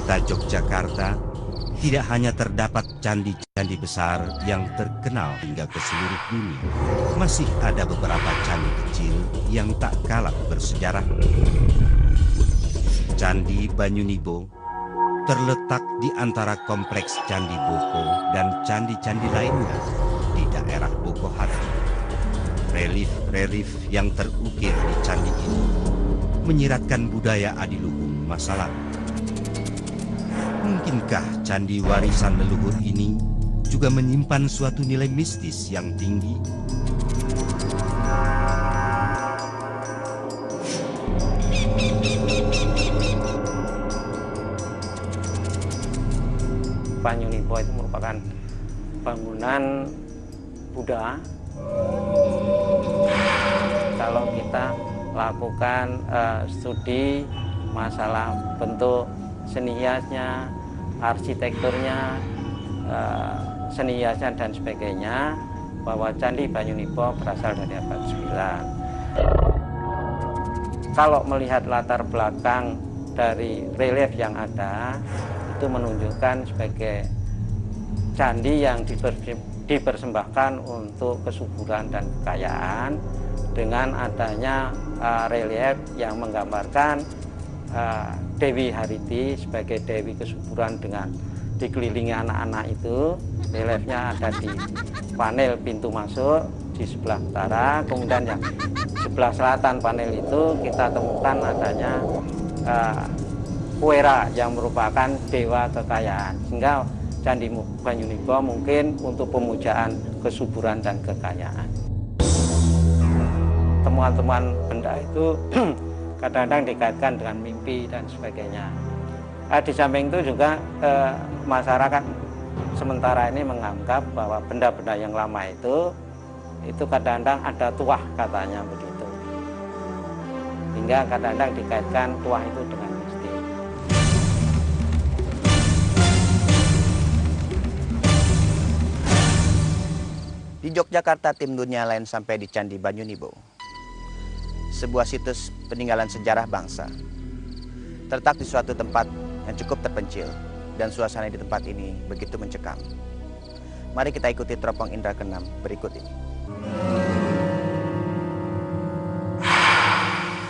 kota Yogyakarta tidak hanya terdapat candi-candi besar yang terkenal hingga ke seluruh dunia, masih ada beberapa candi kecil yang tak kalah bersejarah. Candi Banyunibo terletak di antara kompleks Candi Boko dan candi-candi lainnya di daerah Boko Haram. Relief-relief yang terukir di candi ini menyiratkan budaya adiluhung masa lalu. Mungkinkah candi warisan leluhur ini juga menyimpan suatu nilai mistis yang tinggi? Banyunibo itu merupakan bangunan Buddha. Kalau kita lakukan studi masalah bentuk seni hiasnya, arsitekturnya, seni hiasnya dan sebagainya, bahwa Candi Banyunibo berasal dari abad 9. Kalau melihat latar belakang dari relief yang ada, itu menunjukkan sebagai candi yang dipersembahkan untuk kesuburan dan kekayaan, dengan adanya relief yang menggambarkan Dewi Hariti sebagai Dewi kesuburan dengan dikelilingi anak-anak itu. Reliefnya ada di panel pintu masuk di sebelah utara, kemudian yang sebelah selatan panel itu kita temukan adanya Kuera yang merupakan dewa kekayaan, sehingga Candi Banyunibo mungkin untuk pemujaan kesuburan dan kekayaan. Temuan-temuan benda itu kadang-kadang dikaitkan dengan mimpi dan sebagainya. Di samping itu juga masyarakat sementara ini menganggap bahwa benda-benda yang lama itu kadang-kadang ada tuah, katanya begitu. Hingga kadang-kadang dikaitkan tuah itu dengan mistik. Di Yogyakarta, tim dunia lain sampai di Candi Banyunibo, sebuah situs peninggalan sejarah bangsa. Terletak di suatu tempat yang cukup terpencil, dan suasana di tempat ini begitu mencekam. Mari kita ikuti teropong indra keenam berikut ini.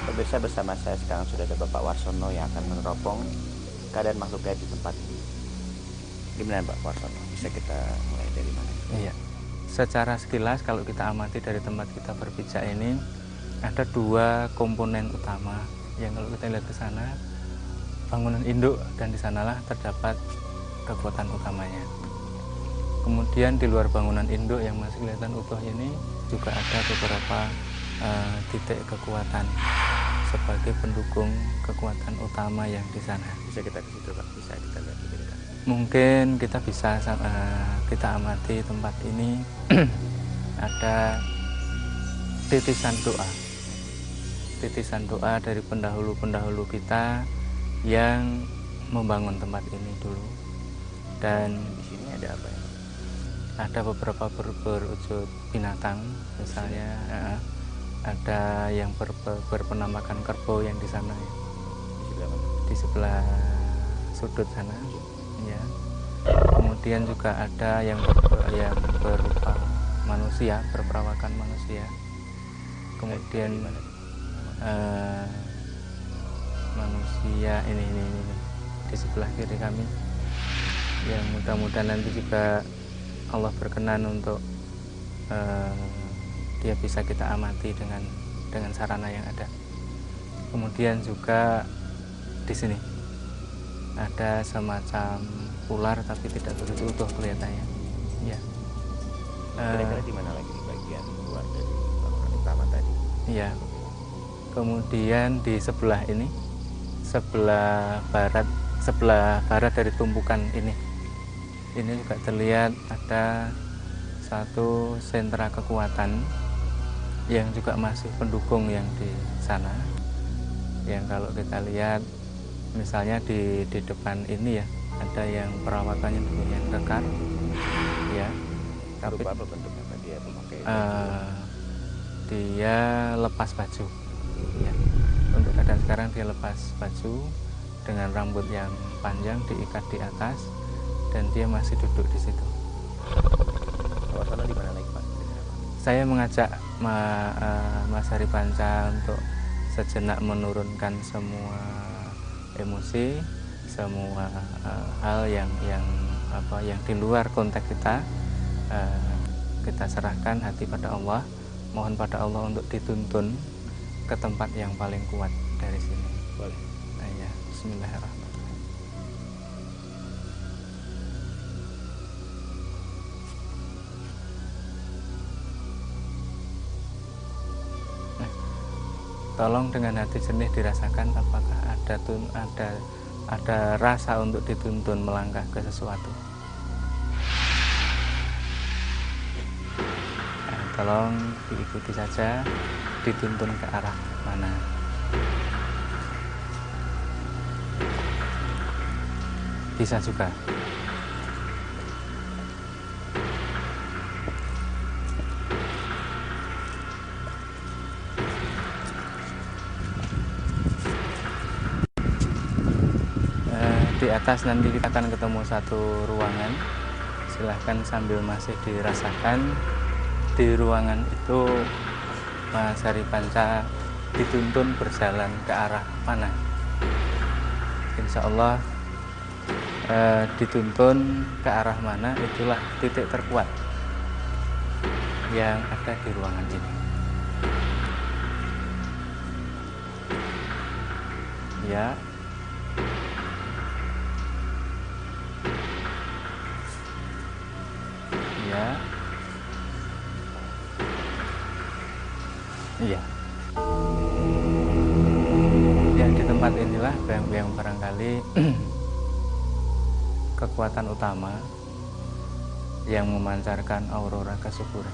Pemirsa, bersama saya sekarang sudah ada Bapak Warsono yang akan meneropong keadaan makhluk gaib di tempat ini. Gimana Pak Warsono? Bisa kita mulai dari mana? Iya. Secara sekilas kalau kita amati dari tempat kita berpijak ini, ada dua komponen utama yang kalau kita lihat ke sana, bangunan induk, dan di sanalah terdapat kekuatan utamanya. Kemudian di luar bangunan induk yang masih kelihatan utuh ini juga ada beberapa titik kekuatan sebagai pendukung kekuatan utama yang di sana. Bisa kita ke situ Pak, bisa kita lihat lebih dekat. Mungkin kita bisa kita amati tempat ini ada titisan doa dari pendahulu-pendahulu kita yang membangun tempat ini dulu. Dan di sini ada apa ya? Ada beberapa berwujud binatang, misalnya ada yang berpenampakan kerbau yang di sana ya. Di sebelah mana? Di sebelah sudut sana. Ya. Kemudian juga ada yang berupa manusia, berperawakan manusia. Kemudian manusia ini di sebelah kiri kami, yang mudah-mudahan nanti juga Allah berkenan untuk dia bisa kita amati dengan sarana yang ada. Kemudian juga di sini ada semacam ular tapi tidak begitu utuh kelihatannya. Ya. Kira-kira di mana lagi bagian luar dari bangunan utama tadi? Iya. Kemudian di sebelah ini, sebelah barat dari tumpukan ini juga terlihat ada satu sentra kekuatan yang juga masih pendukung yang di sana. Yang kalau kita lihat, misalnya di depan ini ya, ada yang perawakannya demikian kekar, ya. Tapi apa bentuknya tadi ya, memakai dia lepas baju. Ya. Untuk keadaan sekarang dia lepas baju, dengan rambut yang panjang diikat di atas dan dia masih duduk di situ. Suasana di mana lagi Pak? Saya mengajak Mas Hari Panca untuk sejenak menurunkan semua emosi, semua hal yang di luar konteks kita. Kita serahkan hati pada Allah, mohon pada Allah untuk dituntun ke tempat yang paling kuat dari sini. Boleh. Nah, ya, Bismillahirrahmanirrahim. Nah, tolong dengan hati jernih dirasakan apakah ada rasa untuk dituntun melangkah ke sesuatu. Tolong diikuti saja, dituntun ke arah mana. Bisa juga. Di atas nanti kita akan ketemu satu ruangan. Silahkan sambil masih dirasakan. Di ruangan itu Mas Hari Panca dituntun berjalan ke arah mana. Insya Allah dituntun ke arah mana, itulah titik terkuat yang ada di ruangan ini. Ya. Ya. Iya. Ya, di tempat inilah yang barangkali kekuatan utama yang memancarkan aurora kesuburan.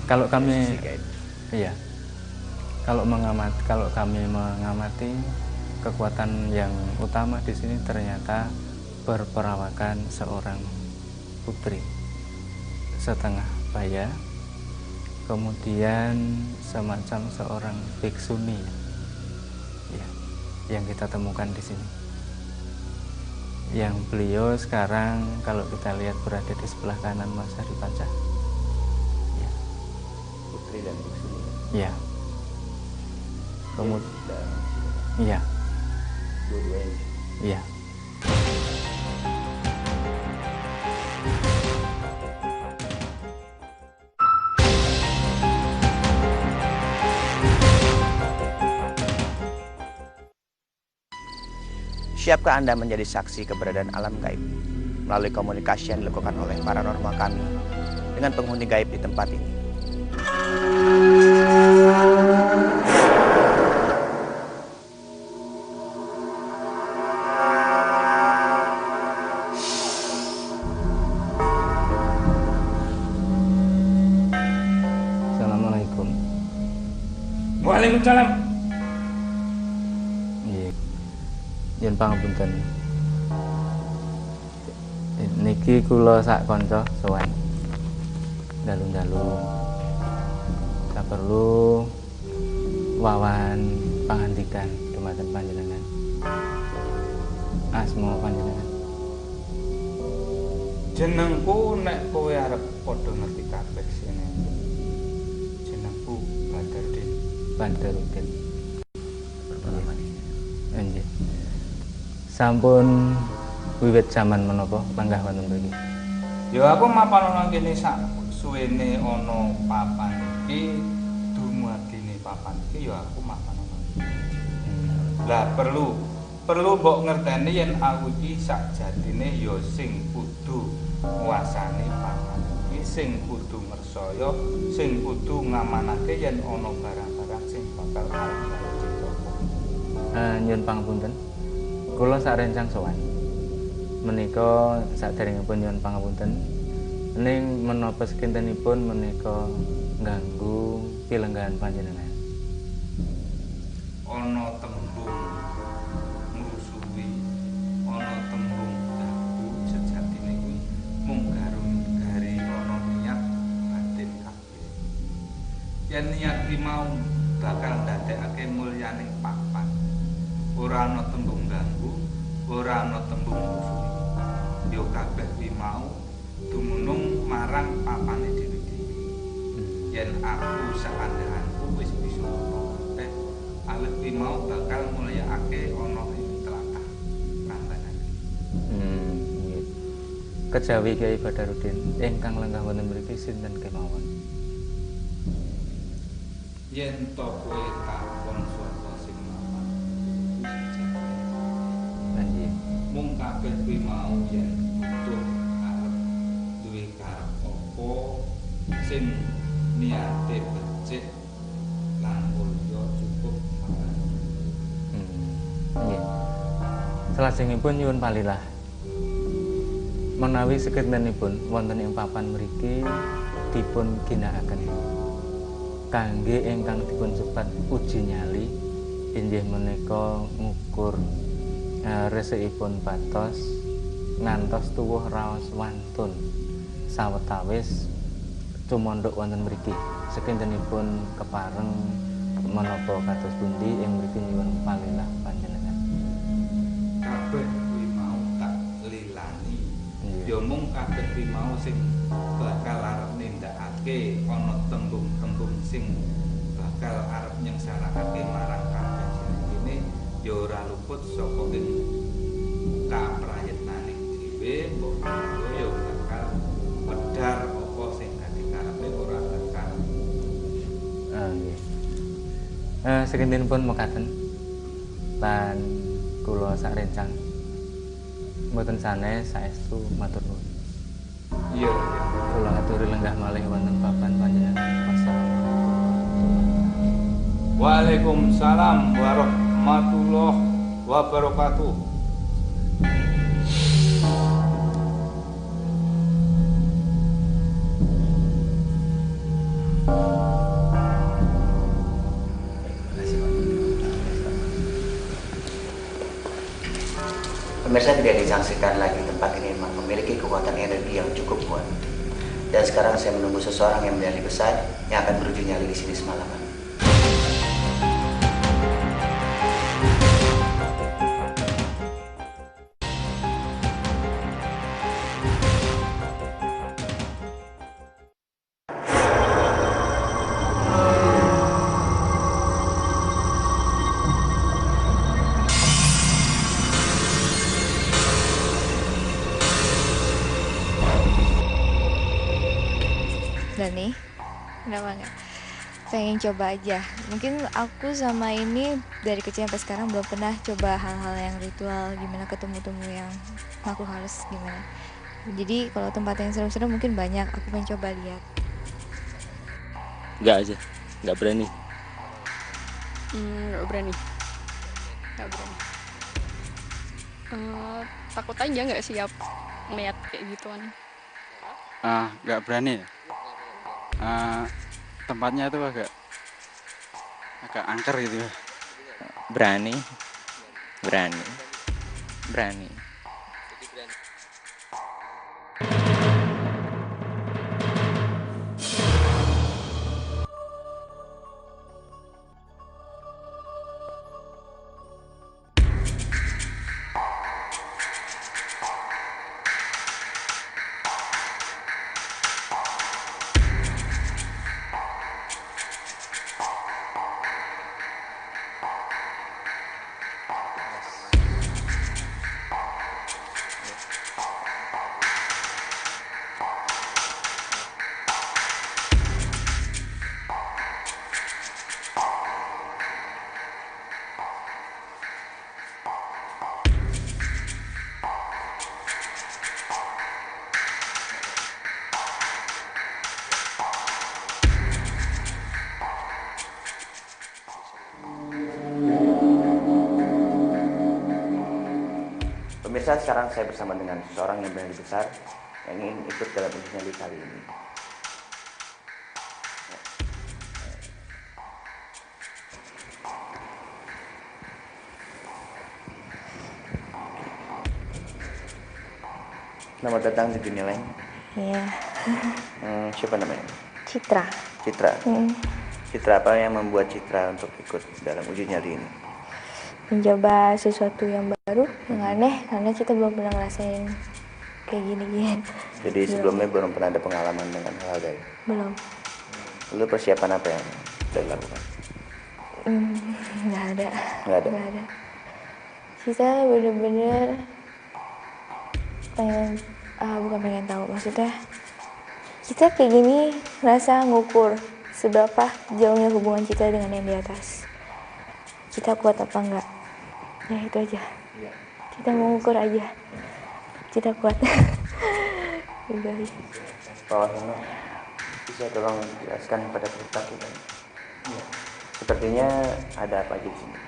Kalau kami, iya, kalau kami mengamati kekuatan yang utama di sini ternyata berperawakan seorang putri setengah baya, kemudian semacam seorang bhiksuni, ya, yang kita temukan di sini. Yang beliau sekarang kalau kita lihat berada di sebelah kanan Mas Hari Panca. Ya. Putri dan bhiksuni. Ya. Kemudian, iya. Dua-duanya. Iya. Siapkah Anda menjadi saksi keberadaan alam gaib melalui komunikasi yang dilakukan oleh paranormal kami dengan penghuni gaib di tempat ini? Assalamualaikum. Waalaikumsalam. Yen pangapunten. Niki kula sak kanca sowan. Dalu-dalu. Kita perlu wawan pangandikan dumateng panjenengan. Asma panjenengan. Jenengku nek kowe arep padha ngerti kabeh sene. Jenengku Badardin. Badardin. Nggih. Sampun wiwit jaman menapa panggah wonten mriki? Ya aku mapan ana kene sak suwene ana papan iki, dumadine papan iki ya aku mapan ana. Lah perlu mbok ngerteni yen aku iki sakjatine ya sing kudu nguasani papan iki, sing kudu ngersaya, sing kudu ngamanake yen ana barang-barang sing bakal arep Nyuwun pangapunten. Kula sarencang sowan. Menika saderengipun nyuwun pangapunten. Ning menapa sekintenipun menika ngganggu pilenggahan panjenengan. Ana tembung ngrusuhi, ana tembung ganggu, sejatine kuwi mung gari ana niat batin kabeh. Yen niat ki mau bakal ndadekake mulyaning papan. Ora ana tembung ganggu, ora ana tembung musuh. Yo kabeh kuwi mau dumunung marang papane dhewe-dhewe. Yen aku sakandhanganku wis bisa ngono kabeh, awit kuwi mau bakal mulyakake ana ing tlatah Prambanan. Nggih. Kejawi Kyai Badarudin ingkang lenggah wonten mriki sinten kemawon? Yen to kowe takon sapa sing mapan, Nggih. mung kabeh kuwi mau yen butuh arep duwe karep apa sing niate becik lan mulya cukup mapan. Nggih. Salajengipun nyuwun palilah. Menawi sekedinipun wonten ing papan mriki dipun ginakaken kangge ingkang dipun sebat uji nyali inggih menika ngukur resikipun patos ngantos tuwuh raos wantun sawetawis cumondhok wonten mriki. Sekedinipun kepareng menapa kados pundi ing mriki nyuwun palilah panjenengan. Kabeh kuwi mau tak lilani. Ya mung kabeh kuwi mau sing bakal arep nindakake ana tembung-tembung sing bakal arep nyengsarakake marang kabeh jenenge ya ora luput saka ing kaprayitnaning dhewe mbok ya bakal wedhar apa sing dadi karepe ora bakal. Nggih. Sekedinipun mekaten lan kula sakrencang mboten sanes saestu matur nuwun. Iya. Kula aturi lenggah malih wonten papan panjenengan. Wassalamualaikum. Waalaikumsalam warahmatullahi wabarakatuh. Pemirsa, tidak disangsikan lagi tempat ini memang memiliki kekuatan energi yang cukup kuat. Dan sekarang saya menunggu seseorang yang berani besar yang akan beruji nyali di sini semalaman. Dani, kenapa nggak? Pengen coba aja. Mungkin aku sama ini dari kecil sampai sekarang belum pernah coba hal-hal yang ritual, gimana ketemu-temu yang makhluk halus gimana. Jadi kalau tempat yang seru-seru mungkin banyak. Aku pengen coba lihat. Enggak aja, enggak berani. Nggak berani. Takut aja nggak siap ngeliat kayak gituan. Nggak berani ya. Tempatnya itu agak angker gitu ya. Berani. Pemirsa, sekarang saya bersama dengan seseorang yang berani besar yang ingin ikut dalam uji nyali kali ini. Selamat datang di dunia lain. Iya. Siapa namanya? Citra. Citra. Citra apa yang membuat Citra untuk ikut dalam uji nyali ini? Mencoba sesuatu yang baru, yang aneh, karena kita belum pernah ngerasain kayak gini-gini. Jadi sebelumnya belum pernah ada pengalaman dengan hal gaib? Belum. Lalu persiapan apa yang sudah dilakukan? Nggak ada. Nggak ada? Nggak ada. Kita bener-bener pengen, bukan pengen tahu, maksudnya kita kayak gini rasa ngukur seberapa jauhnya hubungan kita dengan yang di atas. Kita kuat apa enggak? Ya itu aja. Kita mau ngukur aja. Kita kuat. Gitu aja. Pak Wahyono, bisa tolong jelaskan pada kita kita? Ya. Sepertinya ada apa aja di sini?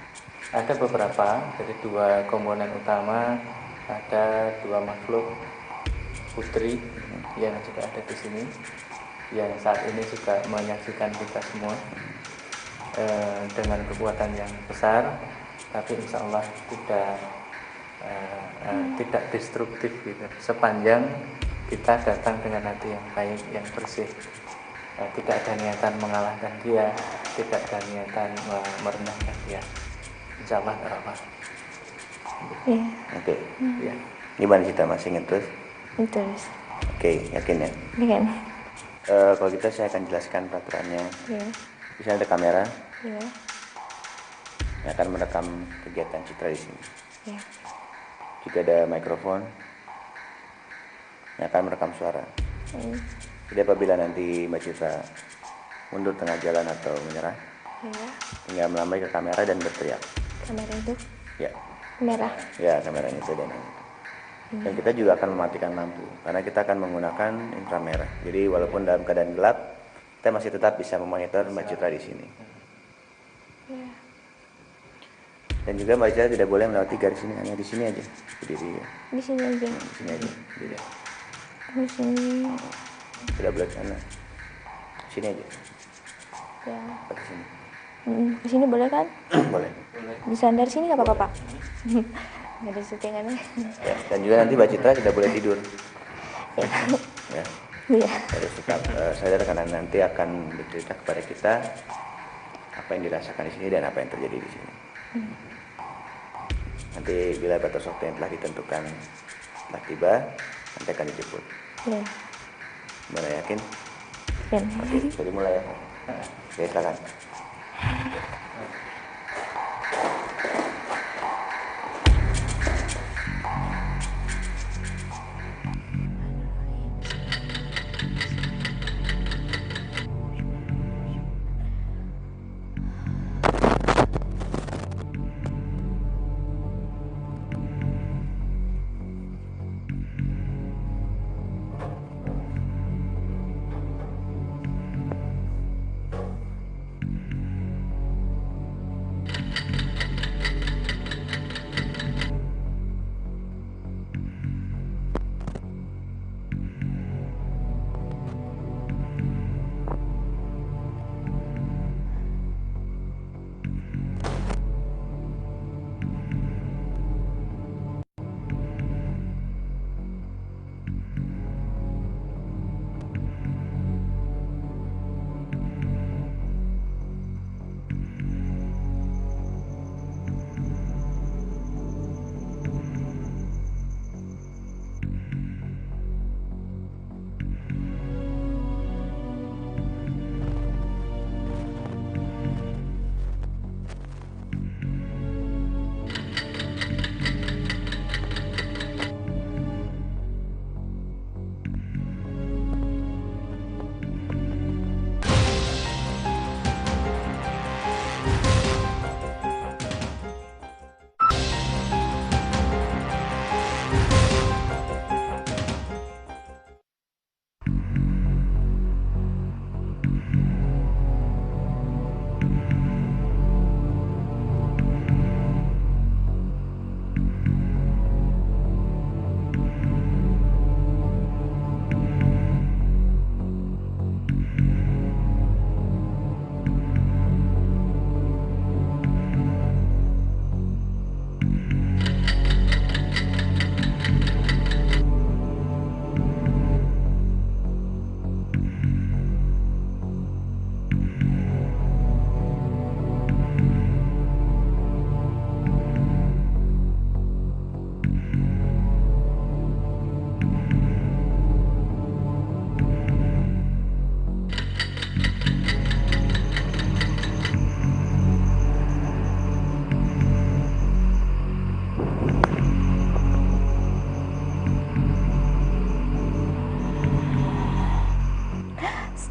Ada beberapa, jadi 2 komponen utama, ada 2 makhluk putri yang juga ada di sini, yang saat ini juga menyaksikan kita semua dengan kekuatan yang besar, tapi insya Allah tidak destruktif gitu. Sepanjang kita datang dengan hati yang baik, yang bersih, tidak ada niatan mengalahkan dia, tidak ada niatan merendahkan dia. Insya Allah rahmat. Iya. Oke. Ya. Gimana Citra, masih ingat terus? Terus. Oke, yakin ya? Kan? Kalau gitu saya akan jelaskan peraturannya. Iya. Di sini ada kamera Iya. yang akan merekam kegiatan Citra di sini. Iya. Juga ada mikrofon yang akan merekam suara. Jadi apabila nanti Mbak Citra mundur tengah jalan atau menyerah, Iya. tinggal melambai ke kamera dan berteriak. Kamera itu Ya, merah. ya kameranya itu dan Dan kita juga akan mematikan lampu karena kita akan menggunakan inframerah. Jadi walaupun dalam keadaan gelap, kita masih tetap bisa memonitor Mbak Citra di sini. Iya. Dan juga Mbak Citra tidak boleh melewati garis ini, hanya di sini aja berdiri ya. Di sini aja. Di sini aja berdiri. Di sini. Tidak boleh ke sana. Sini aja. Ya. Ke sini. Di sini boleh kan? Boleh. Disandar sini nggak apa-apa, Pak? Nggak ada settingannya. Ya, dan juga nanti Mbak Citra tidak boleh tidur. Ya. Iya. Harus tetap sadar karena nanti akan bercerita kepada kita apa yang dirasakan di sini dan apa yang terjadi di sini. Nanti bila batas waktu yang telah ditentukan telah tiba, nanti akan dijemput. Iya. Gimana, yakin? Kan? Oke, jadi mulai ya. Oke, silakan.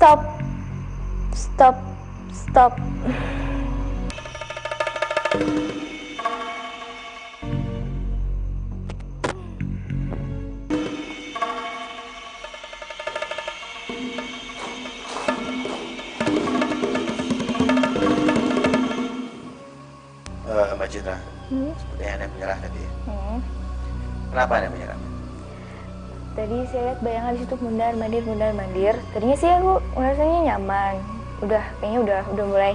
Stop. Stop. Stop. Mbak Citra, sepertinya Anda menyerah tadi ya. Kenapa Anda menyerah? Tadi saya lihat bayangan di situ mundar mandir. Tadinya sih aku rasanya nyaman. Kayaknya udah mulai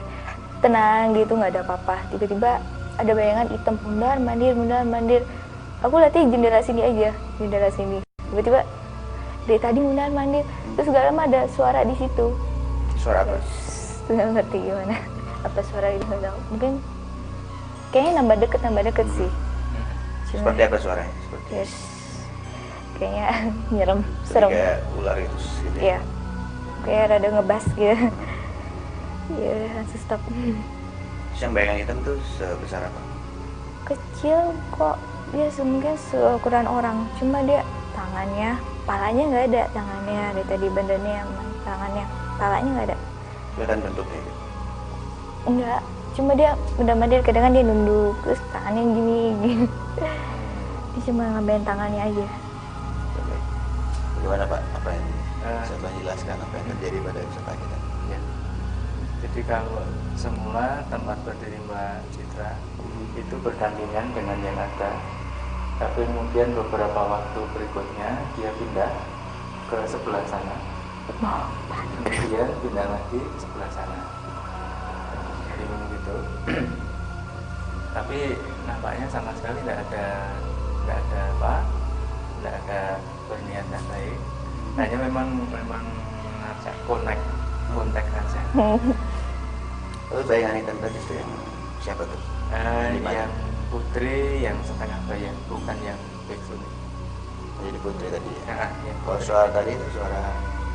tenang gitu, nggak ada apa-apa. Tiba-tiba ada bayangan hitam mundar mandir. Aku lihatnya jendela sini aja, jendela sini. Tiba-tiba dari tadi mundar mandir. Terus gak lama ada suara di situ. Suara apa? Nggak ngerti gimana. Apa suara itu nggak tahu. Mungkin kayaknya nambah deket sih. Seperti apa suaranya? Yes. Kayaknya nyerem, serem. Kayak ular gitu. Iya. Kayak rada ngebas gitu. Ya udah langsung stop. Terus yang bayangan hitam tuh sebesar apa? Kecil kok, dia mungkin seukuran orang. Cuma dia tangannya, palanya nggak ada tangannya. Dari tadi badannya yang tangannya, palanya nggak ada. Kelihatan bentuknya gitu? Enggak, cuma dia mundar-mandir. Kadang kan dia nunduk, terus tangannya gini. Dia cuma ngambilin tangannya aja. Bagaimana Pak? Apa yang bisa Tuhan jelaskan apa yang terjadi pada peserta kita? Ya. Jadi kalau semula tempat berdiri Mbak Citra itu berdampingan dengan yang ada, tapi kemudian beberapa waktu berikutnya dia pindah ke sebelah sana, kemudian pindah lagi ke sebelah sana. Jadi begitu. Tapi nampaknya sama sekali nggak ada berniat yang baik. Hanya memang ngajak kontak aja. Terus bayangan hitam tadi itu yang siapa tuh? Yang putri yang setengah bayan, bukan yang biksu. Jadi putri tadi ya? Ya, kalau suara tadi itu suara?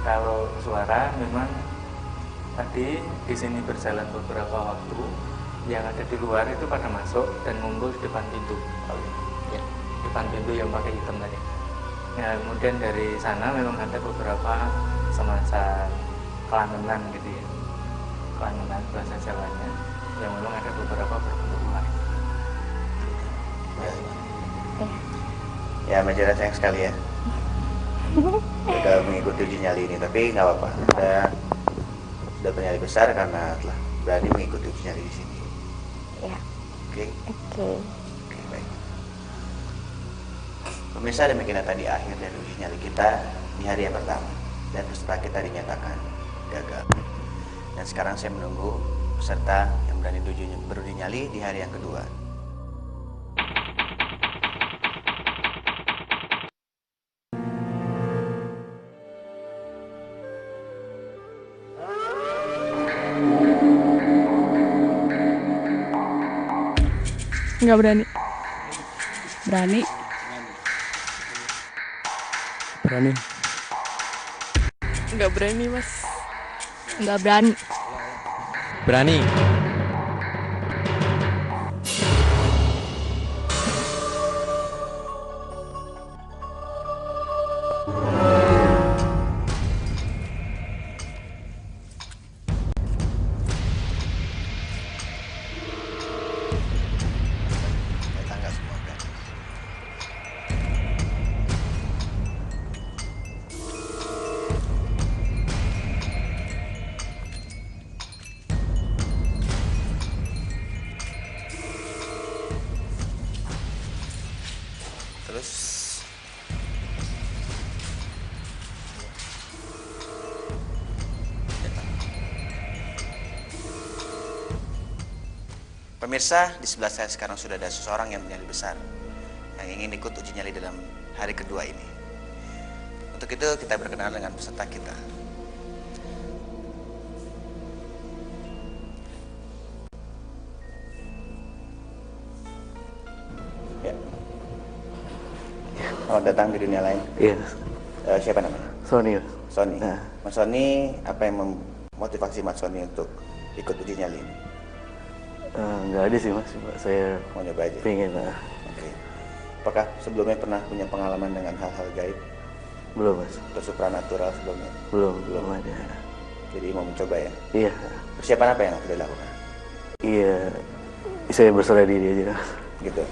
Kalau suara memang tadi di sini berjalan beberapa waktu, yang ada di luar itu pada masuk dan ngumpul di depan pintu. Ya, depan pintu yang pakai hitam tadi. Ya, kemudian dari sana memang ada beberapa semacam kelangenan gitu ya, kelangenan bahasa Jawanya, yang memang ada beberapa berbentuk ular. Ya Mbak Citra, sayang sekali ya. Udah mengikuti uji nyali ini, tapi nggak apa-apa. Sudah bernyali besar karena telah berani mengikuti uji nyali di sini. Ya. Oke. Oke. Baik. Pemirsa, demikian tadi akhir dari uji nyali kita di hari yang pertama, dan peserta kita dinyatakan gagal. Dan sekarang saya menunggu peserta yang berani beruji nyali di hari yang kedua. Nggak berani. Berani. Berani. Nggak berani, Mas. Nggak berani. Berani. Pemirsa, di sebelah saya sekarang sudah ada seseorang yang bernyali besar yang ingin ikut uji nyali dalam hari kedua ini. Untuk itu kita berkenalan dengan peserta kita. Ya. Selamat datang di dunia lain. Iya. Siapa namanya? Sony. Sony. Mas Sony, apa yang memotivasi Mas Sony untuk ikut uji nyali ini? Nggak ada sih Mas, saya mau nyoba aja. Pengen. Oke. Apakah sebelumnya pernah punya pengalaman dengan hal-hal gaib? Belum Mas. Atau supranatural sebelumnya? Belum ada. Jadi mau mencoba ya? Iya. Persiapan apa yang sudah dilakukan? Iya, saya berserah diri aja. Gitu.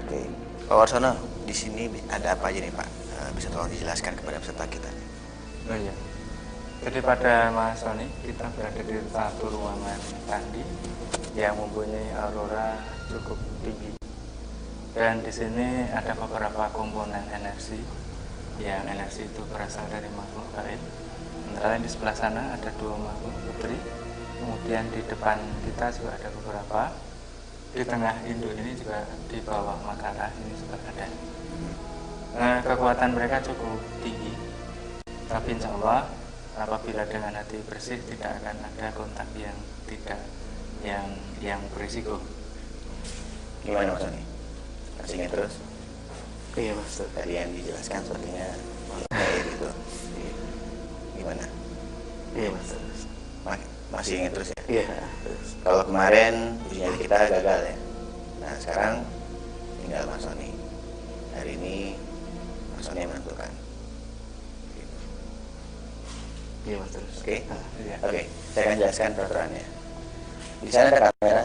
Oke. Pak Warsono, di sini ada apa aja nih Pak? Bisa tolong dijelaskan kepada peserta kita? Oh iya. Jadi pada Mas Sony, kita berada di satu ruangan candi yang mempunyai aurora cukup tinggi. Dan di sini ada beberapa komponen energi, yang energi itu berasal dari makhluk gaib. Antara lain di sebelah sana ada 2 makhluk putri. Kemudian di depan kita juga ada beberapa. Di tengah induk ini juga di bawah Makara ini juga ada. Nah, kekuatan mereka cukup tinggi. Tapi insya Allah apabila dengan hati bersih tidak akan ada kontak yang yang berisiko. Gimana Mas Sony? Masih ingat terus? Iya Mas. Tadi yang dijelaskan sepertinya kayak gitu. Gimana? Iya Mas. Masih ingat terus ya? Iya. Kalau kemarin uji nyali kita gagal ya. Nah sekarang tinggal Mas Sony. Hari ini Mas Sony yang menentukan. Iya Mas. Oke? Oke, saya akan jelaskan peraturannya. Di sana ada kamera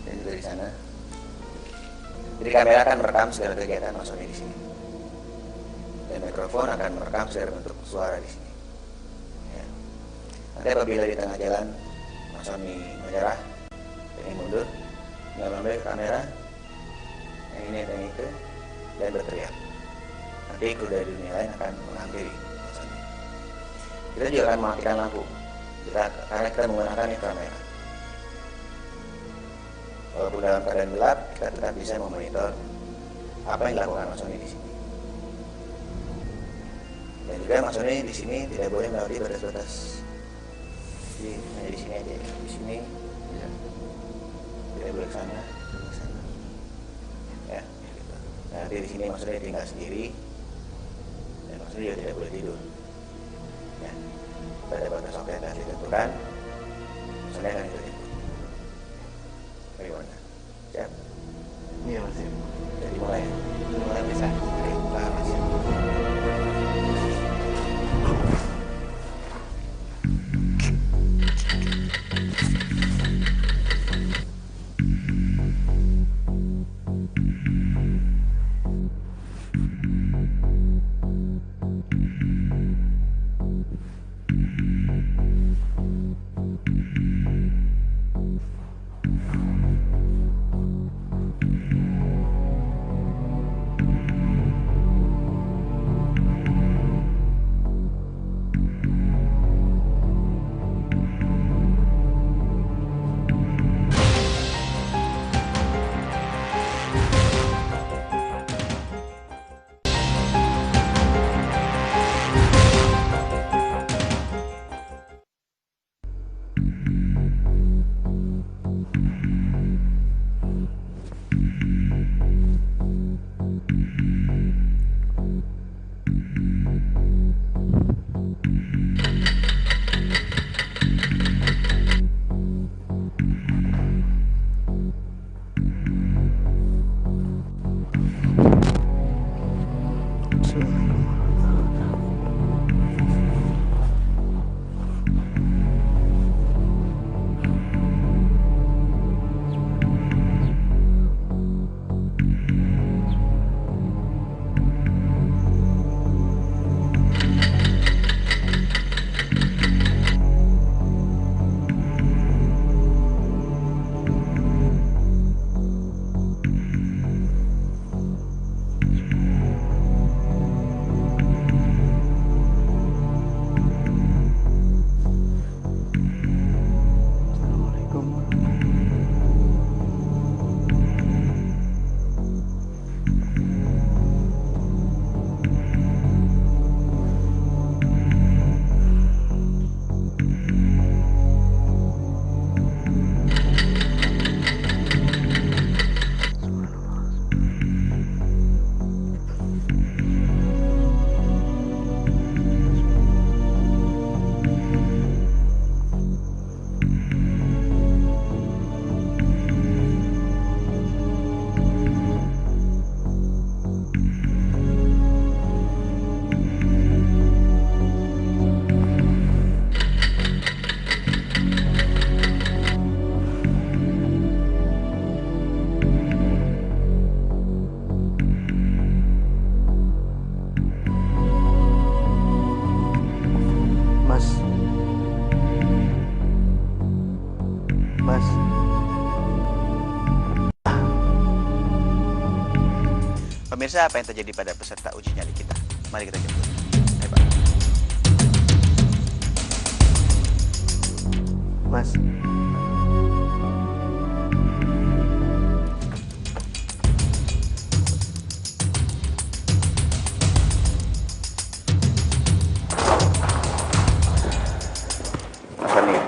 dan juga di sana. Jadi kamera akan merekam segala kegiatan Mas Sony di sini. Dan mikrofon akan merekam segala bentuk suara di sini. Ya. Nanti apabila di tengah jalan Mas Sony menyerah, ini mundur, tinggal mengambil ke kamera, yang ini dan itu, dan berteriak. Nanti kru dari dunia lain akan menghampiri Mas Sony. Kita juga akan mematikan lampu, karena kita menggunakan kamera. Walaupun dalam keadaan gelap, kita tetap bisa memonitor apa yang dilakukan Mas Sony di sini. Dan juga Mas Sony di sini tidak boleh melewati batas-batas. Jadi hanya di sini aja, di sini ya. Tidak boleh ke sana, ke sana. Ya, gitu. Nanti di sini Mas Sony tinggal sendiri, dan Mas Sony juga tidak boleh tidur. Ya, pada batas waktu yang telah ditentukan, Mas Sony akan tidur. Bagaimana? Siap? Iya Mas. Jadi mulai ya? Mulai bisa? Oke, paham Mas. Pemirsa, apa yang terjadi pada peserta uji nyali kita? Mari kita jemput. Ayo, Pak. Mas. Mas Sony.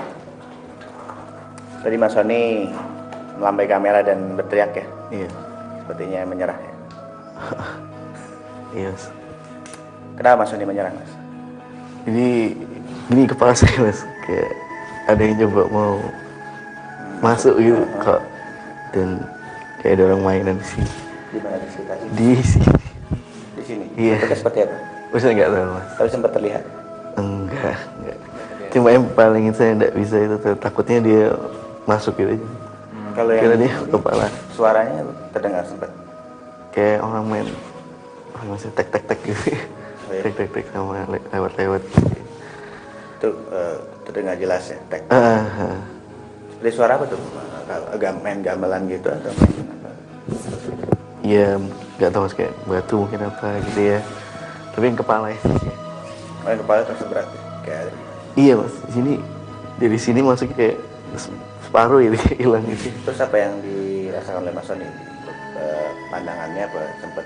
Tadi Mas Sony melambai kamera dan berteriak ya? Iya. Sepertinya menyerah ya? Iya, Mas. Kenapa Mas Sony menyerah, Mas? Ini kepala saya, Mas. Kayak ada yang coba mau masuk gitu kok. Dan kayak ada orang mainan di sini. Di mana di sekitar sini? Di sini. Di sini? Iya. Bentuknya seperti apa? Saya nggak tahu, Mas. Tapi sempat terlihat? Enggak. Cuma yang paling saya nggak bisa itu takutnya dia masuk gitu aja. Kalau yang kira dia kepala. Suaranya terdengar sempat? Kayak orang main masih tek gitu. Oh, iya? Tek sama lewat. Itu terdengar jelas ya? Tek. Seperti suara apa tuh? Main gamelan gitu atau main apa? Iya, nggak tahu Mas, kayak batu mungkin apa gitu ya. Tapi yang kepala ya. Oh, yang kepala terasa berat ya? Kayak Iya Mas, dari sini masuk kayak separuh gitu, kayak hilang gitu. Terus apa yang dirasakan oleh Mas Sony? Pandangannya apa sempat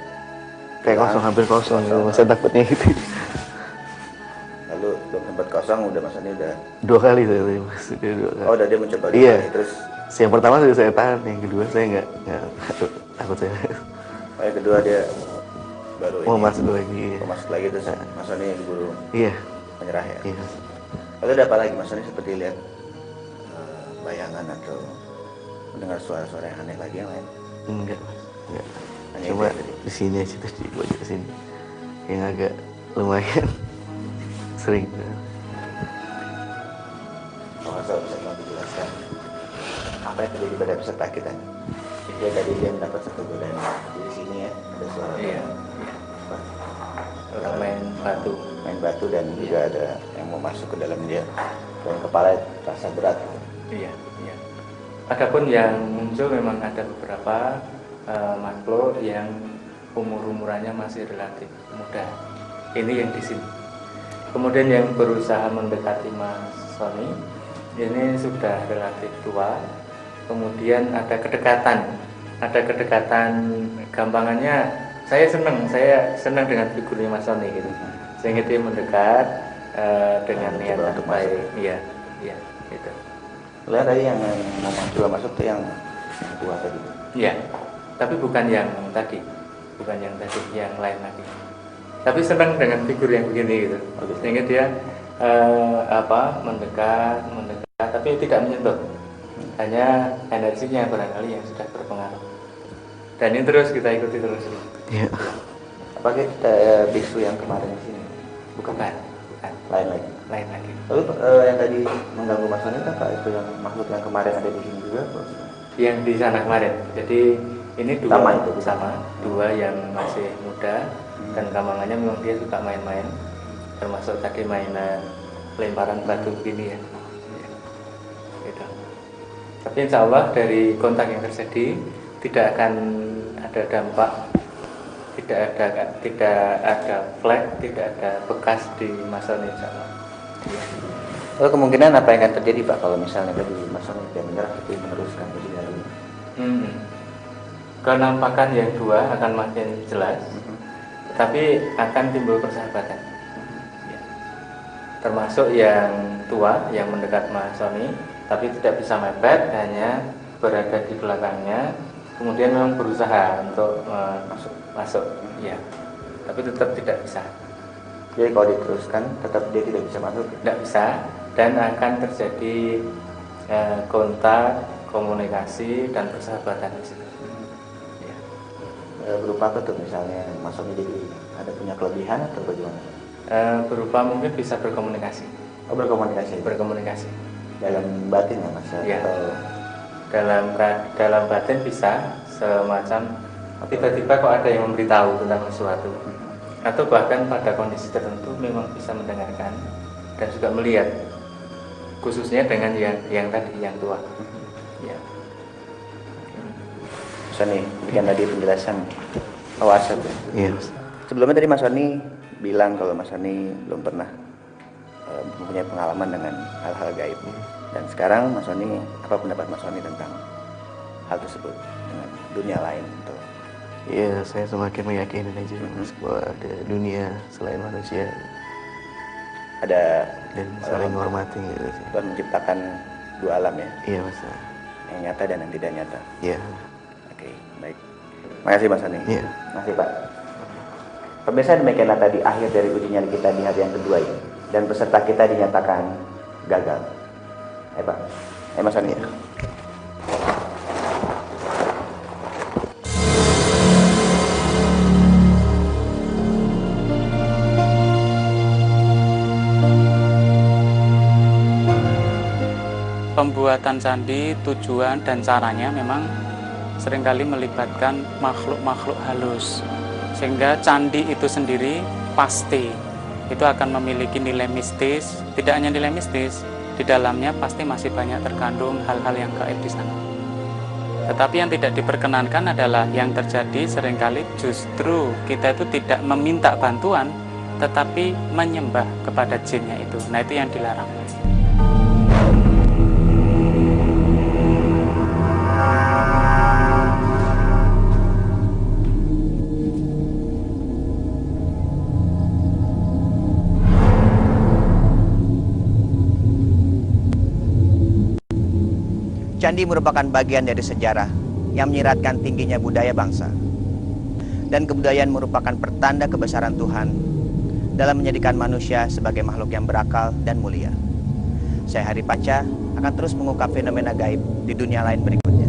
kayak kosong, hampir kosong gitu. Saya takutnya gitu. Lalu belum sempat kosong udah Mas Sony udah 2 kali saya tadi Mas. Udah 2 kali. Oh, udah dia mencoba 2 iya. kali terus. Yang pertama saya tahan, yang kedua saya nggak takut saya. Oh, yang kedua dia baru mau ini, masuk lagi. Mau masuk lagi terus Mas Sony diburu. Iya. Menyerah ya. Iya. Lalu ada apa lagi Mas Sony, seperti lihat bayangan atau mendengar suara-suara yang aneh lagi yang lain? Enggak Mas. Enggak. Hanya Cuma itu ya, di sini aja terus di pojok sini yang agak lumayan sering. Pak Kasal bisa tolong dijelaskan apa yang terjadi pada peserta kita? Dia tadi dia mendapat satu godaan di sini ya, ada suara. Iya. Main batu dan juga ada yang mau masuk ke dalam dia dan kepala terasa berat. Iya. Adapun yang muncul memang ada beberapa makhluk yang umurannya masih relatif muda. Ini yang di sini. Kemudian yang berusaha mendekati Mas Sony ini sudah relatif tua. Kemudian ada kedekatan gampangannya. Saya senang dengan figurnya Mas Sony gitu. Sehingga dia mendekat dengan niat untuk baik. Iya, itu. Lihat tadi yang mau coba masuk tuh yang tua tadi. Iya, tapi bukan yang tadi, yang lain lagi. Tapi senang dengan figur yang begini gitu. Sehingga dia mendekat, tapi tidak menyentuh. Hanya energinya barangkali yang sudah berpengaruh. Dan ini terus kita ikuti terus. Iya. Apakah kita biksu yang kemarin di sini? Bukan. Lain lagi. Lalu yang tadi mengganggu Mas Sony apa? Itu yang makhluk yang kemarin ada di sini juga? Yang di sana kemarin. Jadi ini sama, dua yang masih muda dan kambangannya memang dia suka main-main, termasuk tadi mainan lemparan batu begini ya. Gitu. Tapi insya Allah dari kontak yang terjadi tidak akan ada dampak, tidak ada flek, tidak ada bekas di Mas Sony insya Allah. Lalu kemungkinan apa yang akan terjadi Pak kalau misalnya tadi Mas Sony tidak menyerah tapi meneruskan uji nyali? Kenampakan yang dua akan makin jelas, tetapi akan timbul persahabatan. Termasuk yang tua yang mendekat Mas Sony, tapi tidak bisa mepet, hanya berada di belakangnya. Kemudian memang berusaha untuk masuk, ya, tapi tetap tidak bisa. Jadi kalau diteruskan, tetap dia tidak bisa masuk? Tidak bisa, dan akan terjadi kontak, komunikasi, dan persahabatan di situ. Ya. Berupa apa tuh misalnya Mas Sony jadi ada punya kelebihan atau bagaimana? Berupa mungkin bisa berkomunikasi. Oh, berkomunikasi? Berkomunikasi. Dalam batin ya Mas? Ya. Atau... Dalam batin bisa semacam tiba-tiba kok ada yang memberitahu tentang sesuatu, atau bahkan pada kondisi tertentu memang bisa mendengarkan dan juga melihat, khususnya dengan yang tadi yang tua. Ya. Sony, berikan tadi penjelasan Oh, Asep ya? Iya, Mas. Sebelumnya tadi Mas Sony bilang kalau Mas Sony belum pernah mempunyai pengalaman dengan hal-hal gaib. Dan sekarang Mas Sony, apa pendapat Mas Sony tentang hal tersebut dengan dunia lain? Gitu? Iya, saya semakin meyakini aja Mas, bahwa ada dunia selain manusia. Ada dan saling menghormati gitu sih. Tuhan menciptakan dua alam ya? Iya, Mas. Yang nyata dan yang tidak nyata. Iya. Oke, baik. Makasih Mas Sony. Iya. Makasih Pak. Pemirsa, demikianlah tadi akhir dari uji nyali kita di hari yang kedua ini. Dan peserta kita dinyatakan gagal. Pak. Mas Sony. Iya. Pembuatan candi, tujuan dan caranya memang seringkali melibatkan makhluk-makhluk halus, sehingga candi itu sendiri pasti itu akan memiliki nilai mistis. Tidak hanya nilai mistis, di dalamnya pasti masih banyak terkandung hal-hal yang gaib di sana. Tetapi yang tidak diperkenankan adalah yang terjadi seringkali justru kita itu tidak meminta bantuan, tetapi menyembah kepada jinnya itu. Nah, itu yang dilarang. Candi merupakan bagian dari sejarah yang menyiratkan tingginya budaya bangsa. Dan kebudayaan merupakan pertanda kebesaran Tuhan dalam menjadikan manusia sebagai makhluk yang berakal dan mulia. Saya Hari Panca akan terus mengungkap fenomena gaib di dunia lain berikutnya.